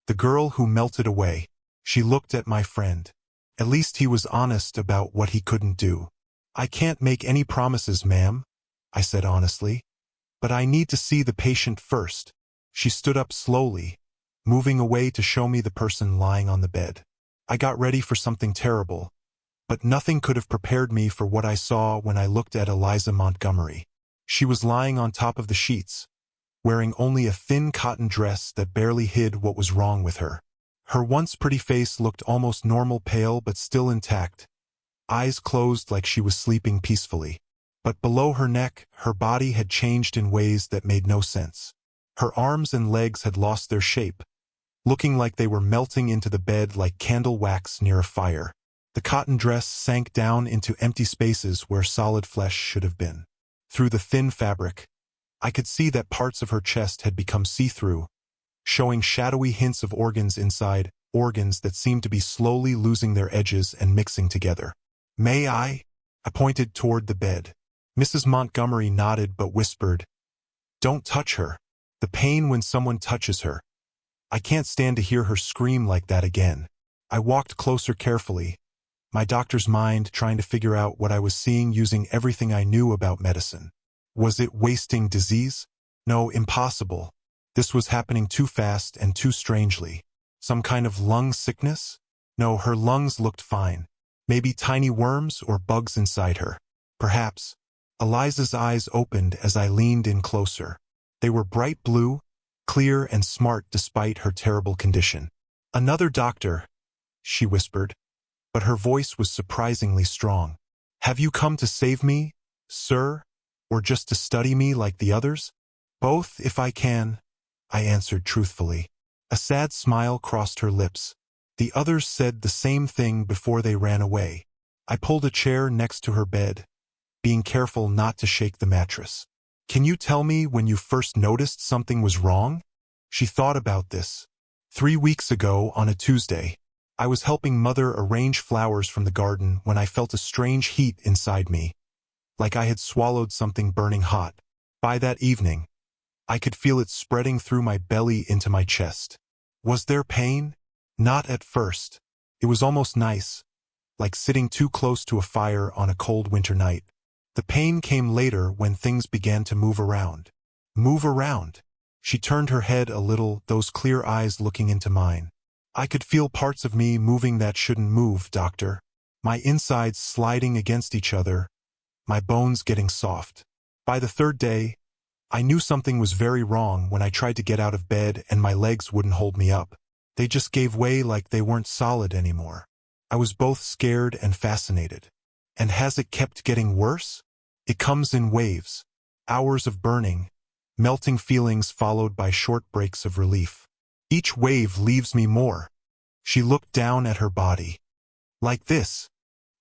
The girl who melted away. She looked at my friend. At least he was honest about what he couldn't do. I can't make any promises, ma'am, I said honestly. But I need to see the patient first. She stood up slowly, moving away to show me the person lying on the bed. I got ready for something terrible, but nothing could have prepared me for what I saw when I looked at Eliza Montgomery. She was lying on top of the sheets, wearing only a thin cotton dress that barely hid what was wrong with her. Her once pretty face looked almost normal, pale but still intact, eyes closed like she was sleeping peacefully. But below her neck, her body had changed in ways that made no sense. Her arms and legs had lost their shape, looking like they were melting into the bed like candle wax near a fire. The cotton dress sank down into empty spaces where solid flesh should have been. Through the thin fabric, I could see that parts of her chest had become see-through, showing shadowy hints of organs inside, organs that seemed to be slowly losing their edges and mixing together. "May I?" I pointed toward the bed. Mrs. Montgomery nodded but whispered, "Don't touch her. The pain when someone touches her. I can't stand to hear her scream like that again." I walked closer carefully, my doctor's mind trying to figure out what I was seeing using everything I knew about medicine. Was it wasting disease? No, impossible. This was happening too fast and too strangely. Some kind of lung sickness? No, her lungs looked fine. Maybe tiny worms or bugs inside her. Perhaps. Eliza's eyes opened as I leaned in closer. They were bright blue, clear and smart despite her terrible condition. "Another doctor," she whispered, but her voice was surprisingly strong. "Have you come to save me, sir, or just to study me like the others?" "Both, if I can," I answered truthfully. A sad smile crossed her lips. "The others said the same thing before they ran away." I pulled a chair next to her bed, being careful not to shake the mattress. "Can you tell me when you first noticed something was wrong?" She thought about this. 3 weeks ago on a Tuesday, I was helping Mother arrange flowers from the garden when I felt a strange heat inside me, like I had swallowed something burning hot. By that evening, I could feel it spreading through my belly into my chest. Was there pain? Not at first. It was almost nice, like sitting too close to a fire on a cold winter night. The pain came later when things began to move around. Move around? She turned her head a little, those clear eyes looking into mine. "I could feel parts of me moving that shouldn't move, doctor. My insides sliding against each other, my bones getting soft. By the 3rd day, I knew something was very wrong when I tried to get out of bed and my legs wouldn't hold me up. They just gave way like they weren't solid anymore." I was both scared and fascinated. "And has it kept getting worse?" "It comes in waves. Hours of burning, melting feelings followed by short breaks of relief. Each wave leaves me more." She looked down at her body. "Like this."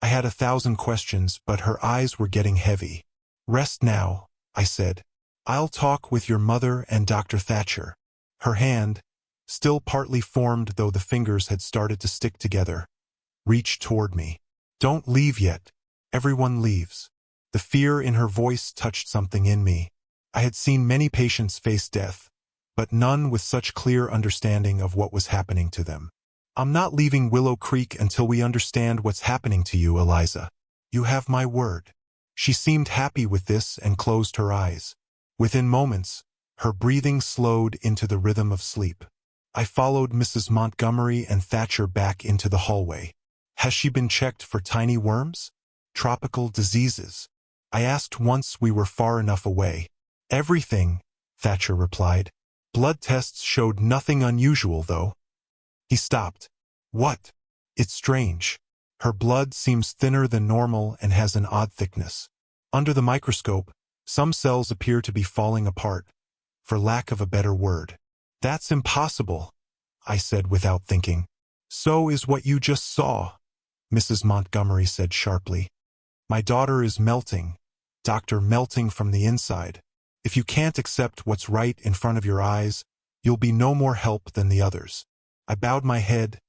I had 1,000 questions, but her eyes were getting heavy. "Rest now," I said. "I'll talk with your mother and Dr. Thatcher." Her hand, still partly formed though the fingers had started to stick together, reached toward me. "Don't leave yet. Everyone leaves." The fear in her voice touched something in me. I had seen many patients face death, but none with such clear understanding of what was happening to them. "I'm not leaving Willow Creek until we understand what's happening to you, Eliza. You have my word." She seemed happy with this and closed her eyes. Within moments, her breathing slowed into the rhythm of sleep. I followed Mrs. Montgomery and Thatcher back into the hallway. "Has she been checked for tiny worms? Tropical diseases?" I asked once we were far enough away. "Everything," Thatcher replied. "Blood tests showed nothing unusual, though." He stopped. "What?" "It's strange. Her blood seems thinner than normal and has an odd thickness. Under the microscope, some cells appear to be falling apart, for lack of a better word." "That's impossible," I said without thinking. "So is what you just saw," Mrs. Montgomery said sharply. "My daughter is melting, doctor, melting from the inside. If you can't accept what's right in front of your eyes, you'll be no more help than the others." I bowed my head,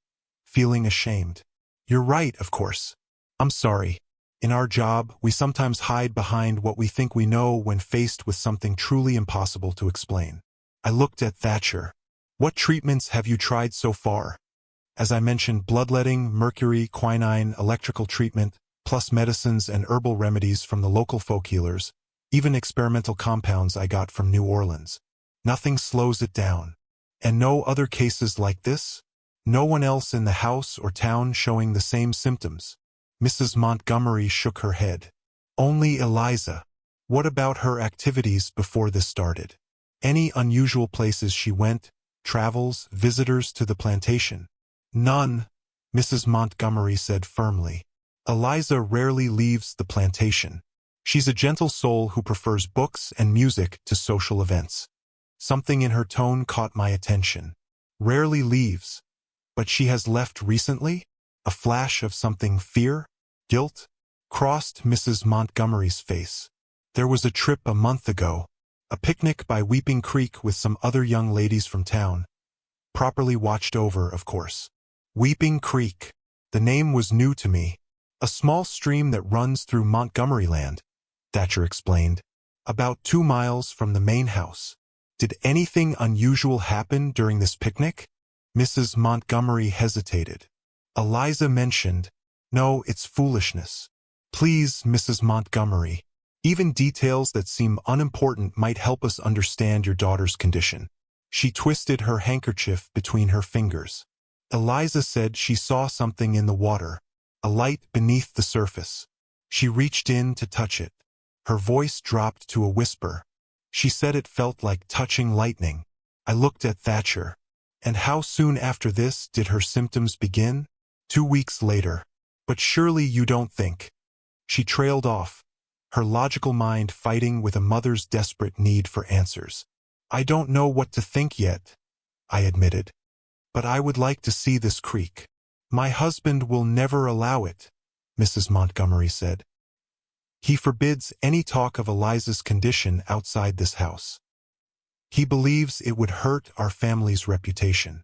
feeling ashamed. "You're right, of course. I'm sorry. In our job, we sometimes hide behind what we think we know when faced with something truly impossible to explain." I looked at Thatcher. What treatments have you tried so far? As I mentioned, bloodletting, mercury, quinine, electrical treatment, plus medicines and herbal remedies from the local folk healers, even experimental compounds I got from New Orleans. Nothing slows it down. And no other cases like this? No one else in the house or town showing the same symptoms? Mrs. Montgomery shook her head. Only Eliza. What about her activities before this started? Any unusual places she went, travels, visitors to the plantation? None, Mrs. Montgomery said firmly. Eliza rarely leaves the plantation. She's a gentle soul who prefers books and music to social events. Something in her tone caught my attention. Rarely leaves. But she has left recently? A flash of something, fear? Guilt? Crossed Mrs. Montgomery's face. There was a trip a month ago. A picnic by Weeping Creek with some other young ladies from town. Properly watched over, of course. Weeping Creek. The name was new to me. A small stream that runs through Montgomery land, Thatcher explained. About 2 miles from the main house. Did anything unusual happen during this picnic? Mrs. Montgomery hesitated. Eliza mentioned, "No, it's foolishness. Please, Mrs. Montgomery. Even details that seem unimportant might help us understand your daughter's condition." She twisted her handkerchief between her fingers. Eliza said she saw something in the water, a light beneath the surface. She reached in to touch it. Her voice dropped to a whisper. She said it felt like touching lightning. I looked at Thatcher. And how soon after this did her symptoms begin? 2 weeks later. But surely you don't think. She trailed off, her logical mind fighting with a mother's desperate need for answers. I don't know what to think yet, I admitted. But I would like to see this creek. My husband will never allow it, Mrs. Montgomery said. He forbids any talk of Eliza's condition outside this house. He believes it would hurt our family's reputation.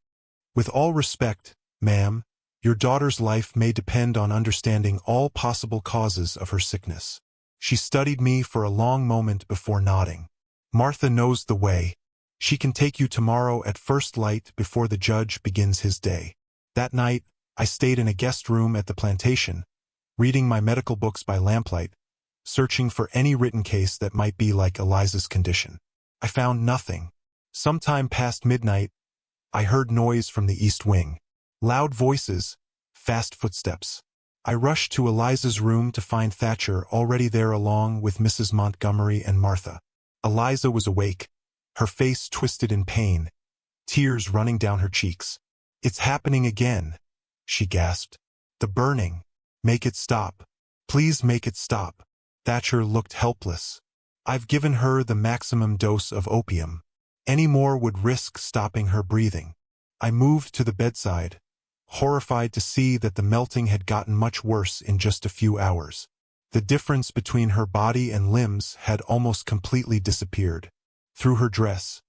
With all respect, ma'am, your daughter's life may depend on understanding all possible causes of her sickness. She studied me for a long moment before nodding. Martha knows the way. She can take you tomorrow at first light before the judge begins his day. That night, I stayed in a guest room at the plantation, reading my medical books by lamplight, searching for any written case that might be like Eliza's condition. I found nothing. Sometime past midnight, I heard noise from the east wing. Loud voices, fast footsteps. I rushed to Eliza's room to find Thatcher already there along with Mrs. Montgomery and Martha. Eliza was awake, her face twisted in pain, tears running down her cheeks. It's happening again, she gasped. The burning. Make it stop. Please make it stop. Thatcher looked helpless. I've given her the maximum dose of opium. Any more would risk stopping her breathing. I moved to the bedside, horrified to see that the melting had gotten much worse in just a few hours. The difference between her body and limbs had almost completely disappeared. Through her dress,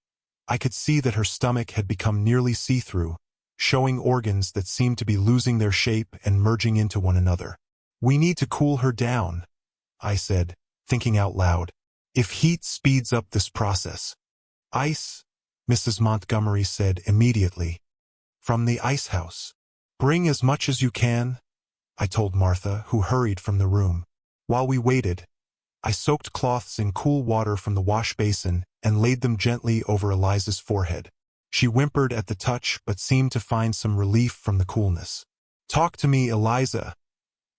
I could see that her stomach had become nearly see-through, showing organs that seemed to be losing their shape and merging into one another. We need to cool her down, I said, thinking out loud. If heat speeds up this process. Ice, Mrs. Montgomery said immediately. From the ice house. Bring as much as you can, I told Martha, who hurried from the room. While we waited, I soaked cloths in cool water from the wash basin and laid them gently over Eliza's forehead. She whimpered at the touch but seemed to find some relief from the coolness. Talk to me, Eliza,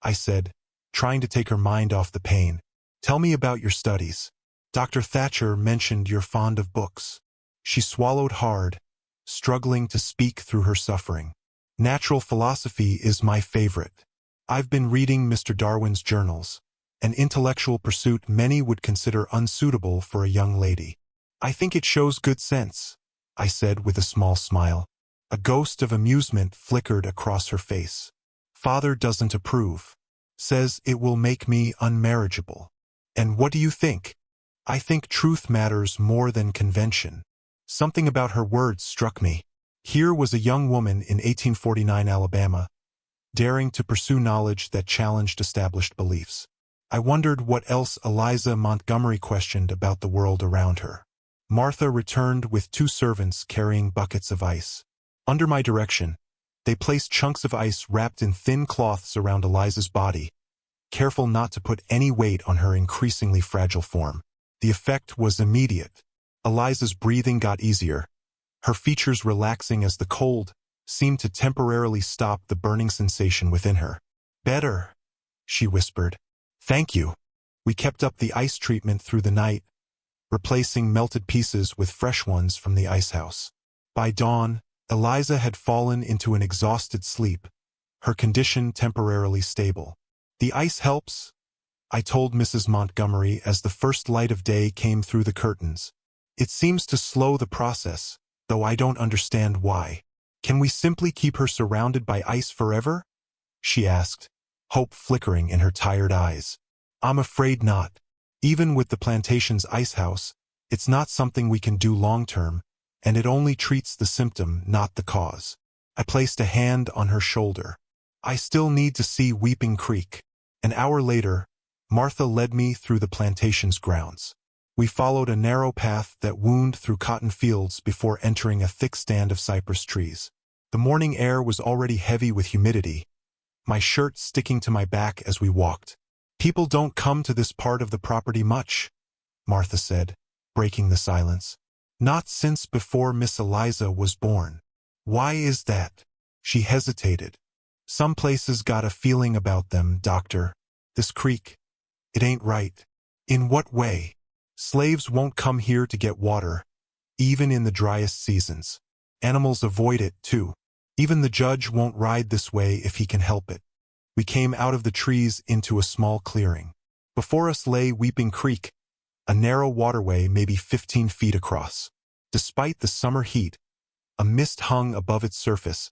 I said, trying to take her mind off the pain. Tell me about your studies. Dr. Thatcher mentioned you're fond of books. She swallowed hard, struggling to speak through her suffering. Natural philosophy is my favorite. I've been reading Mr. Darwin's journals, an intellectual pursuit many would consider unsuitable for a young lady. I think it shows good sense, I said with a small smile. A ghost of amusement flickered across her face. Father doesn't approve. Says it will make me unmarriageable. And what do you think? I think truth matters more than convention. Something about her words struck me. Here was a young woman in 1849 Alabama, daring to pursue knowledge that challenged established beliefs. I wondered what else Eliza Montgomery questioned about the world around her. Martha returned with 2 servants carrying buckets of ice. Under my direction, they placed chunks of ice wrapped in thin cloths around Eliza's body, careful not to put any weight on her increasingly fragile form. The effect was immediate. Eliza's breathing got easier, her features relaxing as the cold seemed to temporarily stop the burning sensation within her. "Better," she whispered. "Thank you." We kept up the ice treatment through the night, replacing melted pieces with fresh ones from the ice house. By dawn, Eliza had fallen into an exhausted sleep, her condition temporarily stable. "The ice helps," I told Mrs. Montgomery as the first light of day came through the curtains. "It seems to slow the process, though I don't understand why. Can we simply keep her surrounded by ice forever?" she asked, hope flickering in her tired eyes. "I'm afraid not. Even with the plantation's ice house, it's not something we can do long-term, and it only treats the symptom, not the cause." I placed a hand on her shoulder. "I still need to see Weeping Creek." An hour later, Martha led me through the plantation's grounds. We followed a narrow path that wound through cotton fields before entering a thick stand of cypress trees. The morning air was already heavy with humidity, my shirt sticking to my back as we walked. "People don't come to this part of the property much," Martha said, breaking the silence. "Not since before Miss Eliza was born." "Why is that?" She hesitated. "Some places got a feeling about them, Doctor. This creek, it ain't right." "In what way?" "Slaves won't come here to get water, even in the driest seasons. Animals avoid it, too. Even the judge won't ride this way if he can help it." We came out of the trees into a small clearing. Before us lay Weeping Creek, a narrow waterway maybe 15 feet across. Despite the summer heat, a mist hung above its surface,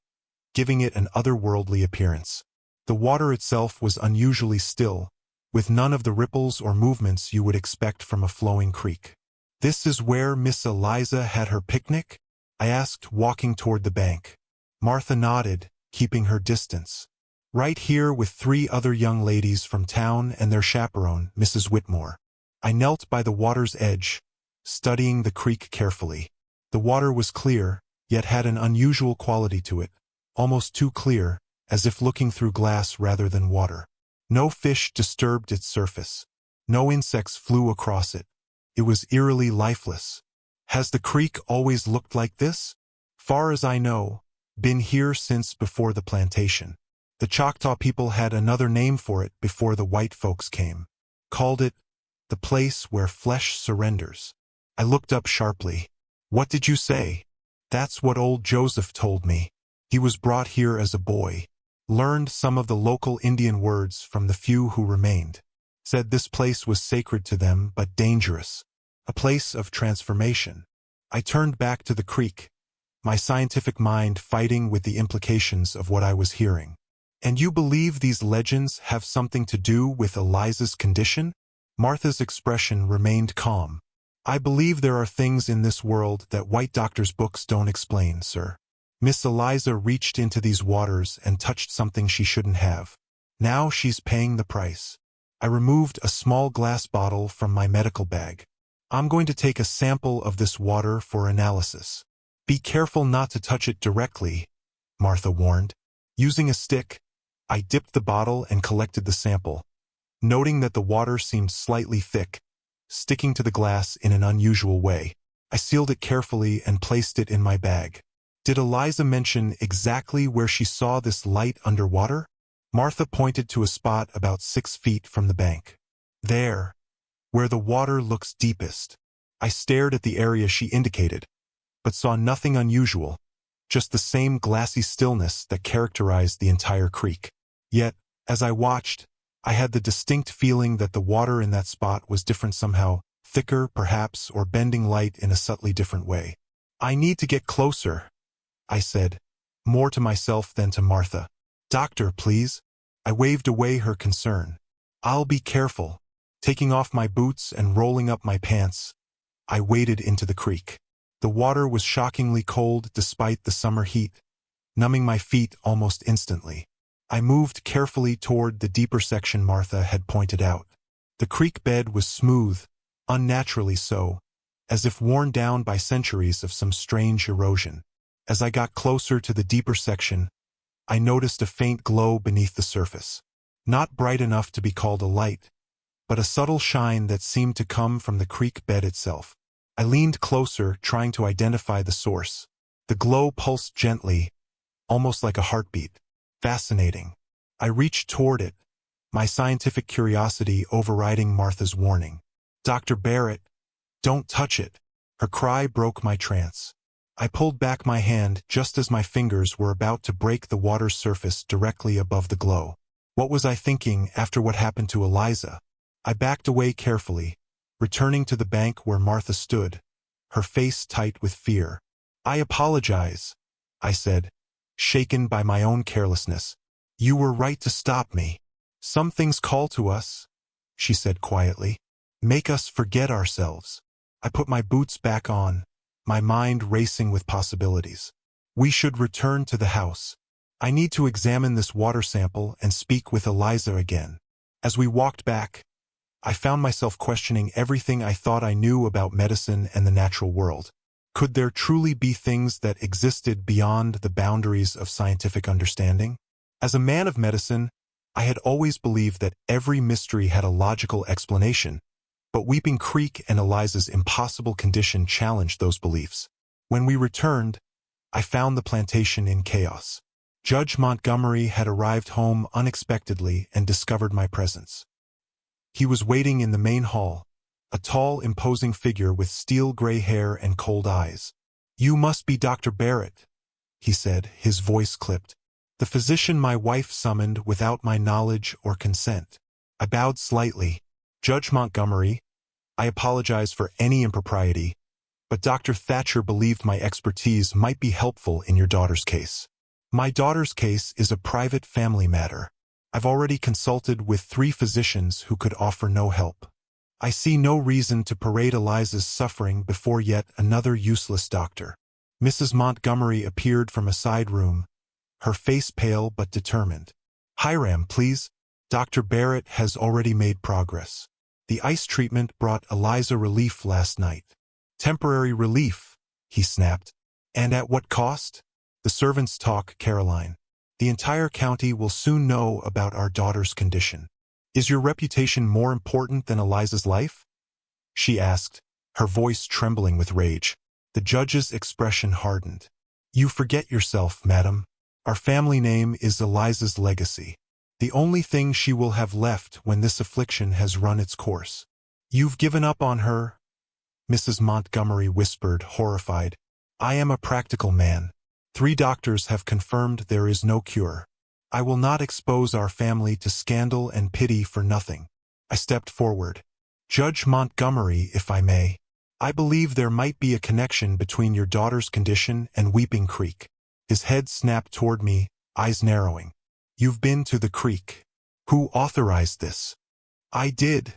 giving it an otherworldly appearance. The water itself was unusually still, with none of the ripples or movements you would expect from a flowing creek. "This is where Miss Eliza had her picnic?" I asked, walking toward the bank. Martha nodded, keeping her distance. "Right here with 3 other young ladies from town and their chaperone, Mrs. Whitmore." I knelt by the water's edge, studying the creek carefully. The water was clear, yet had an unusual quality to it, almost too clear, as if looking through glass rather than water. No fish disturbed its surface. No insects flew across it. It was eerily lifeless. Has the creek always looked like this? Far as I know, been here since before the plantation. The Choctaw people had another name for it before the white folks came. Called it the place where flesh surrenders. I looked up sharply. "What did you say?" "That's what old Joseph told me. He was brought here as a boy. Learned some of the local Indian words from the few who remained. Said this place was sacred to them but dangerous. A place of transformation." I turned back to the creek, my scientific mind fighting with the implications of what I was hearing. "And you believe these legends have something to do with Eliza's condition?" Martha's expression remained calm. "I believe there are things in this world that white doctors' books don't explain, sir. Miss Eliza reached into these waters and touched something she shouldn't have. Now she's paying the price." I removed a small glass bottle from my medical bag. "I'm going to take a sample of this water for analysis." "Be careful not to touch it directly," Martha warned. Using a stick, I dipped the bottle and collected the sample, noting that the water seemed slightly thick, sticking to the glass in an unusual way. I sealed it carefully and placed it in my bag. "Did Eliza mention exactly where she saw this light underwater?" Martha pointed to a spot about 6 feet from the bank. "There, where the water looks deepest." I stared at the area she indicated, but saw nothing unusual, just the same glassy stillness that characterized the entire creek. Yet, as I watched, I had the distinct feeling that the water in that spot was different somehow, thicker, perhaps, or bending light in a subtly different way. "I need to get closer," I said, more to myself than to Martha. "Doctor, please." I waved away her concern. "I'll be careful." Taking off my boots and rolling up my pants, I waded into the creek. The water was shockingly cold despite the summer heat, numbing my feet almost instantly. I moved carefully toward the deeper section Martha had pointed out. The creek bed was smooth, unnaturally so, as if worn down by centuries of some strange erosion. As I got closer to the deeper section, I noticed a faint glow beneath the surface. Not bright enough to be called a light, but a subtle shine that seemed to come from the creek bed itself. I leaned closer, trying to identify the source. The glow pulsed gently, almost like a heartbeat. Fascinating. I reached toward it, my scientific curiosity overriding Martha's warning. "Dr. Barrett, don't touch it." Her cry broke my trance. I pulled back my hand just as my fingers were about to break the water's surface directly above the glow. What was I thinking after what happened to Eliza? I backed away carefully, returning to the bank where Martha stood, her face tight with fear. "I apologize," I said, shaken by my own carelessness. "You were right to stop me. Some things call to us," she said quietly. "Make us forget ourselves." I put my boots back on, my mind racing with possibilities. We should return to the house. I need to examine this water sample and speak with Eliza again. As we walked back, I found myself questioning everything I thought I knew about medicine and the natural world. Could there truly be things that existed beyond the boundaries of scientific understanding? As a man of medicine, I had always believed that every mystery had a logical explanation, but Weeping Creek and Eliza's impossible condition challenged those beliefs. When we returned, I found the plantation in chaos. Judge Montgomery had arrived home unexpectedly and discovered my presence. He was waiting in the main hall, a tall, imposing figure with steel-gray hair and cold eyes. "You must be Dr. Barrett," he said, his voice clipped. "The physician my wife summoned without my knowledge or consent." I bowed slightly. "Judge Montgomery, I apologize for any impropriety, but Dr. Thatcher believed my expertise might be helpful in your daughter's case." "My daughter's case is a private family matter. I've already consulted with 3 physicians who could offer no help. I see no reason to parade Eliza's suffering before yet another useless doctor." Mrs. Montgomery appeared from a side room, her face pale but determined. "Hiram, please. Dr. Barrett has already made progress. The ice treatment brought Eliza relief last night." "Temporary relief," he snapped. "And at what cost?" "The servants talk, Caroline. The entire county will soon know about our daughter's condition." "Is your reputation more important than Eliza's life?" she asked, her voice trembling with rage. The judge's expression hardened. "You forget yourself, madam. Our family name is Eliza's legacy. The only thing she will have left when this affliction has run its course." "You've given up on her?" Mrs. Montgomery whispered, horrified. "I am a practical man. 3 doctors have confirmed there is no cure. I will not expose our family to scandal and pity for nothing." I stepped forward. "Judge Montgomery, if I may, I believe there might be a connection between your daughter's condition and Weeping Creek." His head snapped toward me, eyes narrowing. "You've been to the creek. Who authorized this?" "I did,"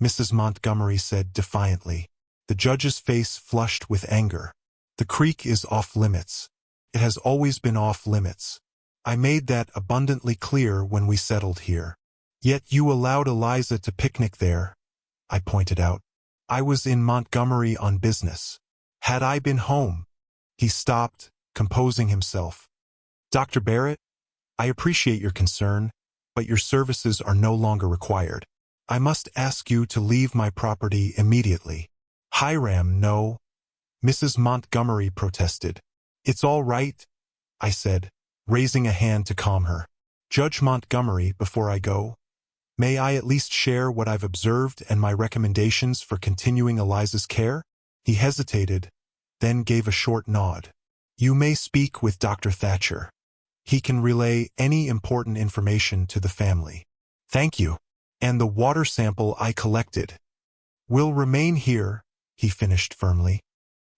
Mrs. Montgomery said defiantly. The judge's face flushed with anger. "The creek is off limits. It has always been off limits. I made that abundantly clear when we settled here. Yet you allowed Eliza to picnic there," I pointed out. "I was in Montgomery on business. Had I been home—" He stopped, composing himself. "Dr. Barrett, I appreciate your concern, but your services are no longer required. I must ask you to leave my property immediately." "Hiram, no," Mrs. Montgomery protested. "It's all right," I said, raising a hand to calm her. "Judge Montgomery, before I go, may I at least share what I've observed and my recommendations for continuing Eliza's care?" He hesitated, then gave a short nod. "You may speak with Dr. Thatcher. He can relay any important information to the family." "Thank you. And the water sample I collected will remain here," he finished firmly.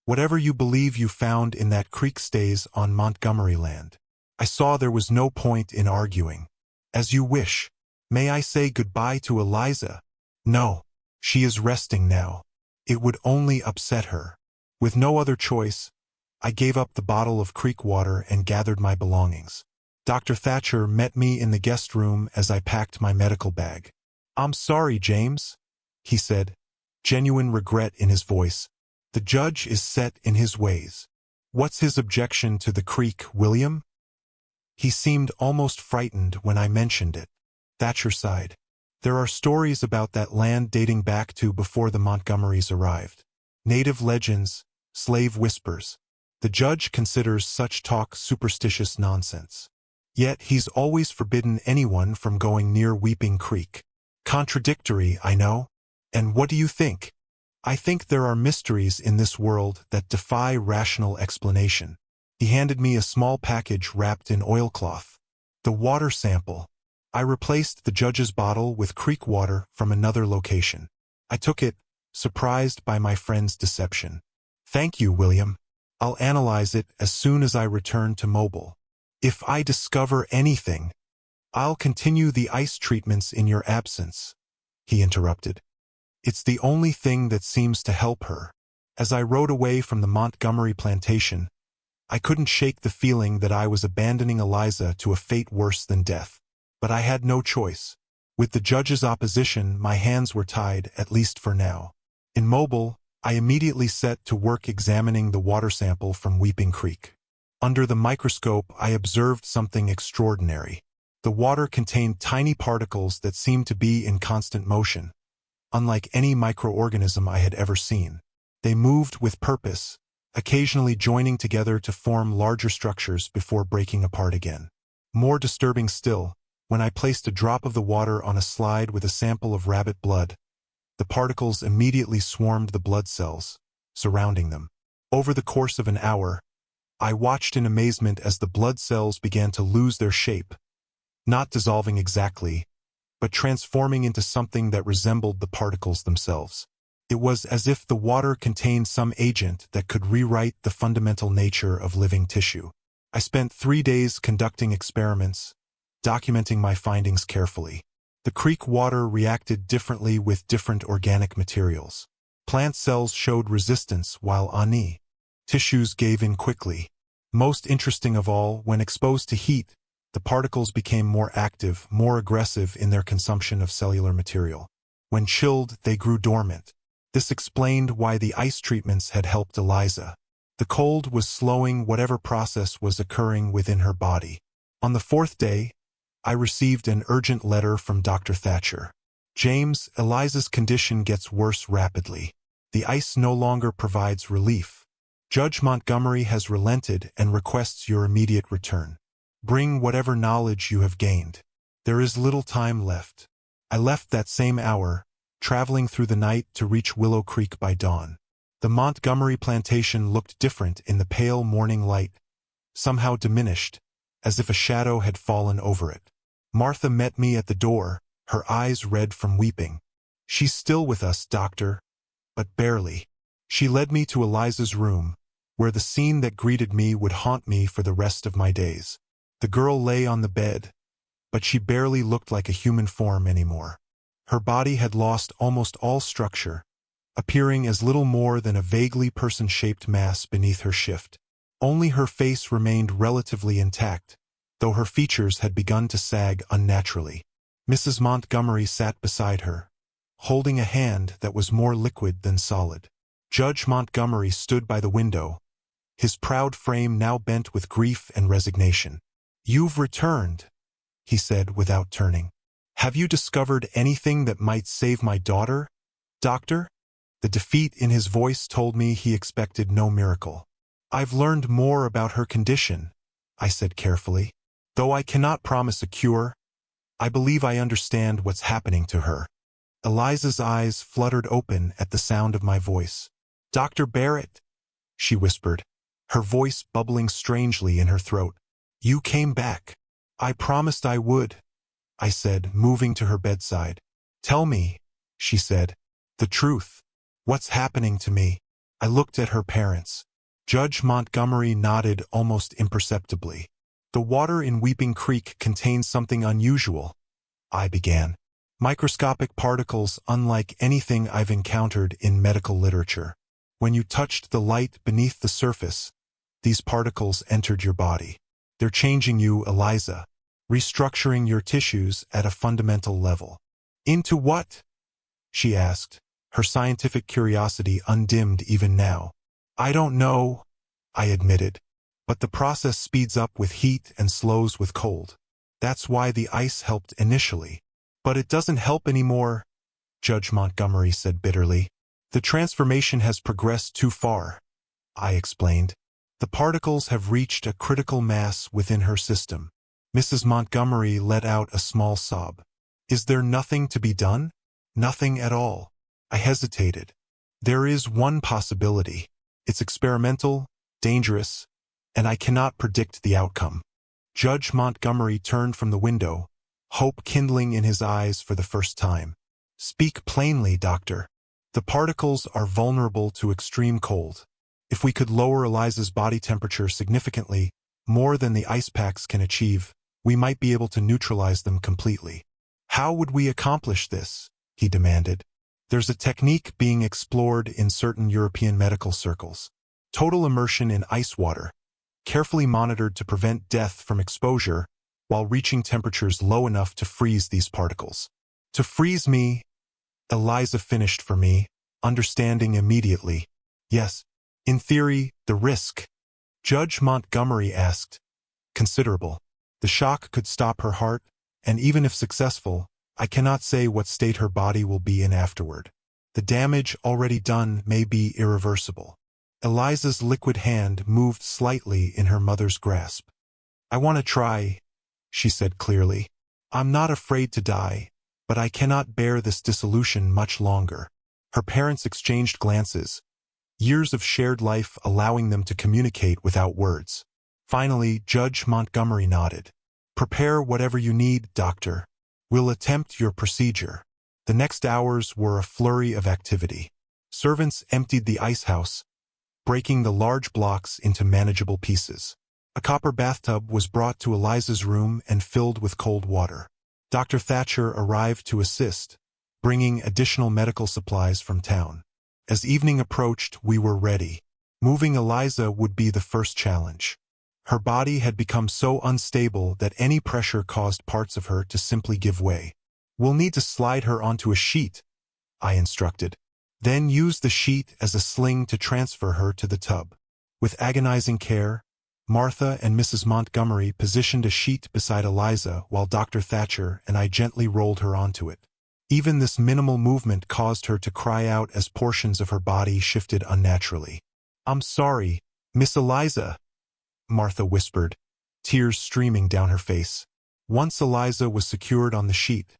"Whatever you believe you found in that creek stays on Montgomery land." I saw there was no point in arguing. "As you wish. May I say goodbye to Eliza?" "No. She is resting now. It would only upset her." With no other choice, I gave up the bottle of creek water and gathered my belongings. Dr. Thatcher met me in the guest room as I packed my medical bag. "I'm sorry, James," he said, genuine regret in his voice. The judge is set in his ways. What's his objection to the creek, William? He seemed almost frightened when I mentioned it. Thatcher sighed. There are stories about that land dating back to before the Montgomerys arrived. Native legends, slave whispers. The judge considers such talk superstitious nonsense. Yet he's always forbidden anyone from going near Weeping Creek. Contradictory, I know. And what do you think? I think there are mysteries in this world that defy rational explanation. He handed me a small package wrapped in oilcloth. The water sample. I replaced the judge's bottle with creek water from another location. I took it, surprised by my friend's deception. Thank you, William. I'll analyze it as soon as I return to Mobile. If I discover anything, I'll continue the ice treatments in your absence, he interrupted. It's the only thing that seems to help her. As I rode away from the Montgomery plantation, I couldn't shake the feeling that I was abandoning Eliza to a fate worse than death. But I had no choice. With the judge's opposition, my hands were tied, at least for now. In Mobile, I immediately set to work examining the water sample from Weeping Creek. Under the microscope, I observed something extraordinary. The water contained tiny particles that seemed to be in constant motion. Unlike any microorganism I had ever seen. They moved with purpose, occasionally joining together to form larger structures before breaking apart again. More disturbing still, when I placed a drop of the water on a slide with a sample of rabbit blood, the particles immediately swarmed the blood cells, surrounding them. Over the course of an hour, I watched in amazement as the blood cells began to lose their shape, not dissolving exactly, but transforming into something that resembled the particles themselves. It was as if the water contained some agent that could rewrite the fundamental nature of living tissue. I spent 3 days conducting experiments, documenting my findings carefully. The creek water reacted differently with different organic materials. Plant cells showed resistance while ani tissues gave in quickly. Most interesting of all, when exposed to heat, the particles became more active, more aggressive in their consumption of cellular material. When chilled, they grew dormant. This explained why the ice treatments had helped Eliza. The cold was slowing whatever process was occurring within her body. On the 4th day, I received an urgent letter from Dr. Thatcher. James, Eliza's condition gets worse rapidly. The ice no longer provides relief. Judge Montgomery has relented and requests your immediate return. Bring whatever knowledge you have gained. There is little time left. I left that same hour, traveling through the night to reach Willow Creek by dawn. The Montgomery plantation looked different in the pale morning light, somehow diminished, as if a shadow had fallen over it. Martha met me at the door, her eyes red from weeping. She's still with us, doctor, but barely. She led me to Eliza's room, where the scene that greeted me would haunt me for the rest of my days. The girl lay on the bed, but she barely looked like a human form anymore. Her body had lost almost all structure, appearing as little more than a vaguely person-shaped mass beneath her shift. Only her face remained relatively intact, though her features had begun to sag unnaturally. Mrs. Montgomery sat beside her, holding a hand that was more liquid than solid. Judge Montgomery stood by the window, his proud frame now bent with grief and resignation. "You've returned," he said without turning. "Have you discovered anything that might save my daughter, doctor?" The defeat in his voice told me he expected no miracle. "I've learned more about her condition," I said carefully. "Though I cannot promise a cure, I believe I understand what's happening to her." Eliza's eyes fluttered open at the sound of my voice. "Dr. Barrett," she whispered, her voice bubbling strangely in her throat. "You came back." "I promised I would," I said, moving to her bedside. "Tell me," she said, "the truth. What's happening to me?" I looked at her parents. Judge Montgomery nodded almost imperceptibly. "The water in Weeping Creek contains something unusual," I began. "Microscopic particles unlike anything I've encountered in medical literature. When you touched the light beneath the surface, these particles entered your body. They're changing you, Eliza, restructuring your tissues at a fundamental level." "Into what?" she asked, her scientific curiosity undimmed even now. I don't know, I admitted, but the process speeds up with heat and slows with cold. That's why the ice helped initially. But it doesn't help anymore, Judge Montgomery said bitterly. The transformation has progressed too far, I explained. The particles have reached a critical mass within her system. Mrs. Montgomery let out a small sob. Is there nothing to be done? Nothing at all. I hesitated. There is one possibility. It's experimental, dangerous, and I cannot predict the outcome. Judge Montgomery turned from the window, hope kindling in his eyes for the first time. Speak plainly, doctor. The particles are vulnerable to extreme cold. If we could lower Eliza's body temperature significantly, more than the ice packs can achieve, we might be able to neutralize them completely. How would we accomplish this? He demanded. There's a technique being explored in certain European medical circles. Total immersion in ice water, carefully monitored to prevent death from exposure while reaching temperatures low enough to freeze these particles. To freeze me, Eliza finished for me, understanding immediately. Yes, in theory, the risk, Judge Montgomery asked, considerable. The shock could stop her heart, and even if successful, I cannot say what state her body will be in afterward. The damage already done may be irreversible. Eliza's liquid hand moved slightly in her mother's grasp. I want to try, she said clearly. I'm not afraid to die, but I cannot bear this dissolution much longer. Her parents exchanged glances, years of shared life allowing them to communicate without words. Finally, Judge Montgomery nodded. Prepare whatever you need, doctor. We'll attempt your procedure. The next hours were a flurry of activity. Servants emptied the ice house, breaking the large blocks into manageable pieces. A copper bathtub was brought to Eliza's room and filled with cold water. Dr. Thatcher arrived to assist, bringing additional medical supplies from town. As evening approached, we were ready. Moving Eliza would be the first challenge. Her body had become so unstable that any pressure caused parts of her to simply give way. We'll need to slide her onto a sheet, I instructed. Then use the sheet as a sling to transfer her to the tub. With agonizing care, Martha and Mrs. Montgomery positioned a sheet beside Eliza while Dr. Thatcher and I gently rolled her onto it. Even this minimal movement caused her to cry out as portions of her body shifted unnaturally. I'm sorry, Miss Eliza, Martha whispered, tears streaming down her face. Once Eliza was secured on the sheet,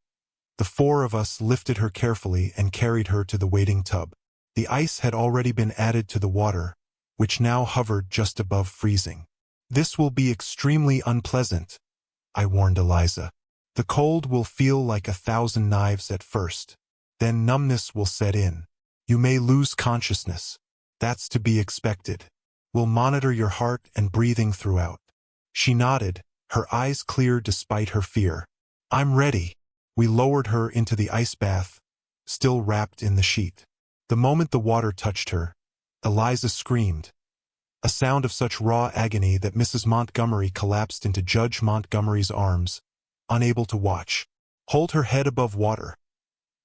the four of us lifted her carefully and carried her to the waiting tub. The ice had already been added to the water, which now hovered just above freezing. This will be extremely unpleasant, I warned Eliza. The cold will feel like 1,000 knives at first. Then numbness will set in. You may lose consciousness. That's to be expected. We'll monitor your heart and breathing throughout. She nodded, her eyes clear despite her fear. I'm ready. We lowered her into the ice bath, still wrapped in the sheet. The moment the water touched her, Eliza screamed, a sound of such raw agony that Mrs. Montgomery collapsed into Judge Montgomery's arms, unable to watch. Hold her head above water,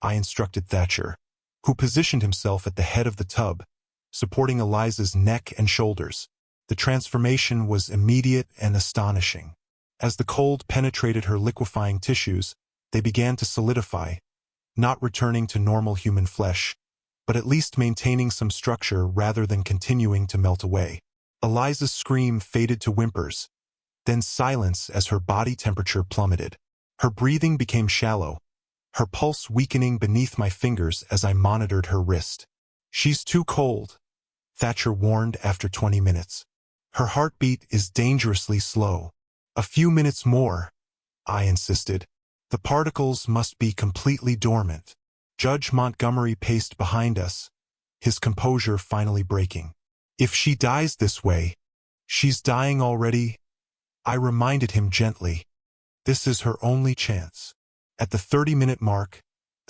I instructed Thatcher, who positioned himself at the head of the tub, supporting Eliza's neck and shoulders. The transformation was immediate and astonishing. As the cold penetrated her liquefying tissues, they began to solidify, not returning to normal human flesh, but at least maintaining some structure rather than continuing to melt away. Eliza's scream faded to whimpers, then silence as her body temperature plummeted. Her breathing became shallow, her pulse weakening beneath my fingers as I monitored her wrist. She's too cold, Thatcher warned after 20 minutes. Her heartbeat is dangerously slow. A few minutes more, I insisted. The particles must be completely dormant. Judge Montgomery paced behind us, his composure finally breaking. If she dies this way, she's dying already, I reminded him gently. This is her only chance. At the 30-minute mark,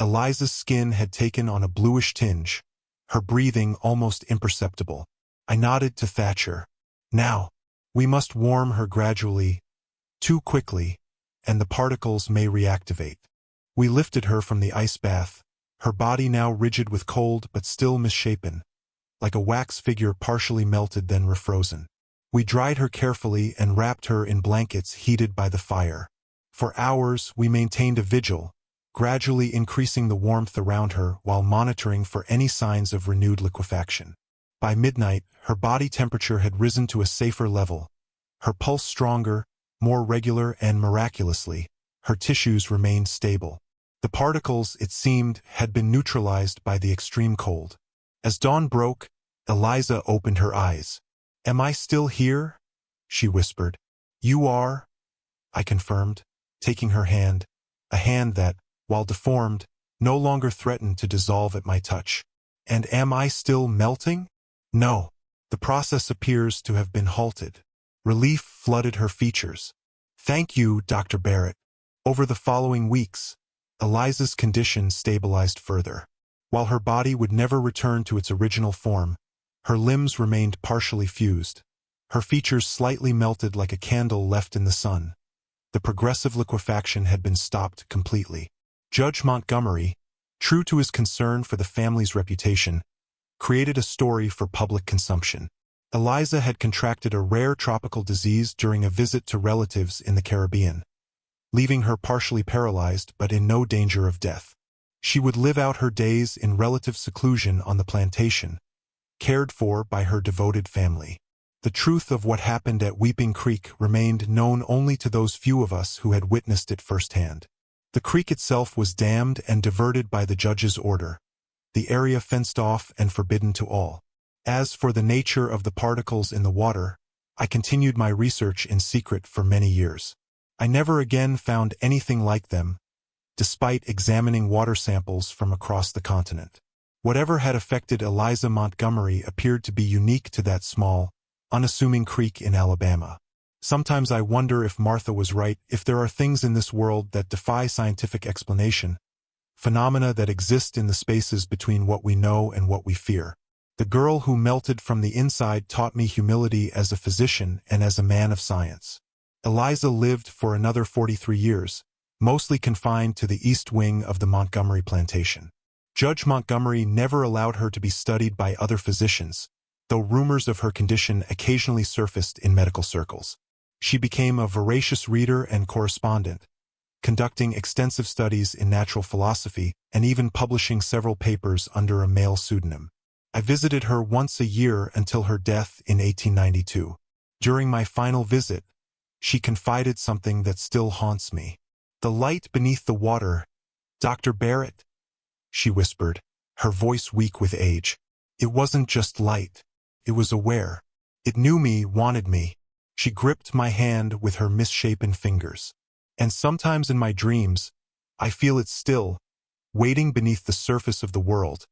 Eliza's skin had taken on a bluish tinge, her breathing almost imperceptible. I nodded to Thatcher. Now, we must warm her gradually, too quickly, and the particles may reactivate. We lifted her from the ice bath, her body now rigid with cold but still misshapen, like a wax figure partially melted then refrozen. We dried her carefully and wrapped her in blankets heated by the fire. For hours we maintained a vigil, gradually increasing the warmth around her while monitoring for any signs of renewed liquefaction. By midnight, her body temperature had risen to a safer level, her pulse stronger, more regular, and miraculously, her tissues remained stable. The particles, it seemed, had been neutralized by the extreme cold. As dawn broke, Eliza opened her eyes. "Am I still here?" she whispered. "You are," I confirmed, taking her hand, a hand that, while deformed, no longer threatened to dissolve at my touch. "And am I still melting?" "No." The process appears to have been halted. Relief flooded her features. "Thank you, Dr. Barrett." Over the following weeks, Eliza's condition stabilized further. While her body would never return to its original form, her limbs remained partially fused. Her features slightly melted like a candle left in the sun. The progressive liquefaction had been stopped completely. Judge Montgomery, true to his concern for the family's reputation, created a story for public consumption. Eliza had contracted a rare tropical disease during a visit to relatives in the Caribbean, leaving her partially paralyzed but in no danger of death. She would live out her days in relative seclusion on the plantation, cared for by her devoted family. The truth of what happened at Weeping Creek remained known only to those few of us who had witnessed it firsthand. The creek itself was dammed and diverted by the judge's order, the area fenced off and forbidden to all. As for the nature of the particles in the water, I continued my research in secret for many years. I never again found anything like them, despite examining water samples from across the continent. Whatever had affected Eliza Montgomery appeared to be unique to that small, unassuming creek in Alabama. Sometimes I wonder if Martha was right, if there are things in this world that defy scientific explanation, phenomena that exist in the spaces between what we know and what we fear. The girl who melted from the inside taught me humility as a physician and as a man of science. Eliza lived for another 43 years, mostly confined to the east wing of the Montgomery plantation. Judge Montgomery never allowed her to be studied by other physicians, though rumors of her condition occasionally surfaced in medical circles. She became a voracious reader and correspondent, conducting extensive studies in natural philosophy and even publishing several papers under a male pseudonym. I visited her once a year until her death in 1892. During my final visit, she confided something that still haunts me. "The light beneath the water, Dr. Barrett," she whispered, her voice weak with age. "It wasn't just light. It was aware. It knew me, wanted me." She gripped my hand with her misshapen fingers. And sometimes in my dreams, I feel it still, waiting beneath the surface of the world,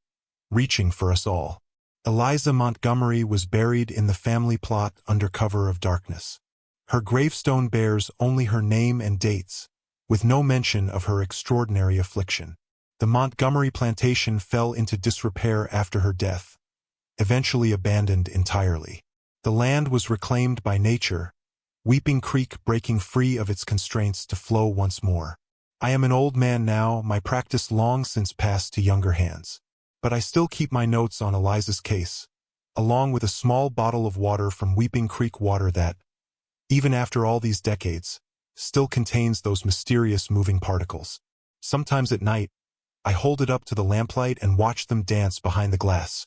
reaching for us all. Eliza Montgomery was buried in the family plot under cover of darkness. Her gravestone bears only her name and dates, with no mention of her extraordinary affliction. The Montgomery plantation fell into disrepair after her death, eventually abandoned entirely. The land was reclaimed by nature, Weeping Creek breaking free of its constraints to flow once more. I am an old man now, my practice long since passed to younger hands. But I still keep my notes on Eliza's case, along with a small bottle of water from Weeping Creek water that, even after all these decades, still contains those mysterious moving particles. Sometimes at night, I hold it up to the lamplight and watch them dance behind the glass,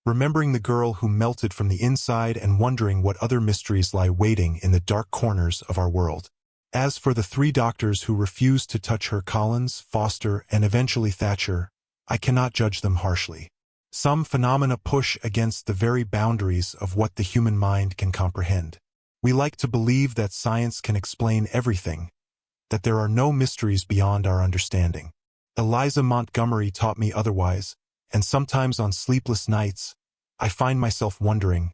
remembering the girl who melted from the inside and wondering what other mysteries lie waiting in the dark corners of our world. As for the 3 doctors who refused to touch her, Collins, Foster, and eventually Thatcher, I cannot judge them harshly. Some phenomena push against the very boundaries of what the human mind can comprehend. We like to believe that science can explain everything, that there are no mysteries beyond our understanding. Eliza Montgomery taught me otherwise, and sometimes on sleepless nights, I find myself wondering,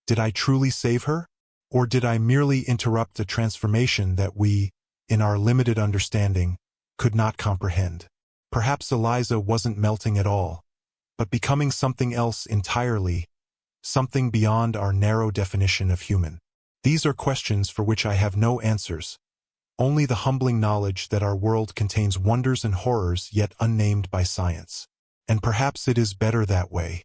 did I truly save her? Or did I merely interrupt a transformation that we, in our limited understanding, could not comprehend? Perhaps Eliza wasn't melting at all, but becoming something else entirely, something beyond our narrow definition of human. These are questions for which I have no answers, only the humbling knowledge that our world contains wonders and horrors yet unnamed by science. And perhaps it is better that way.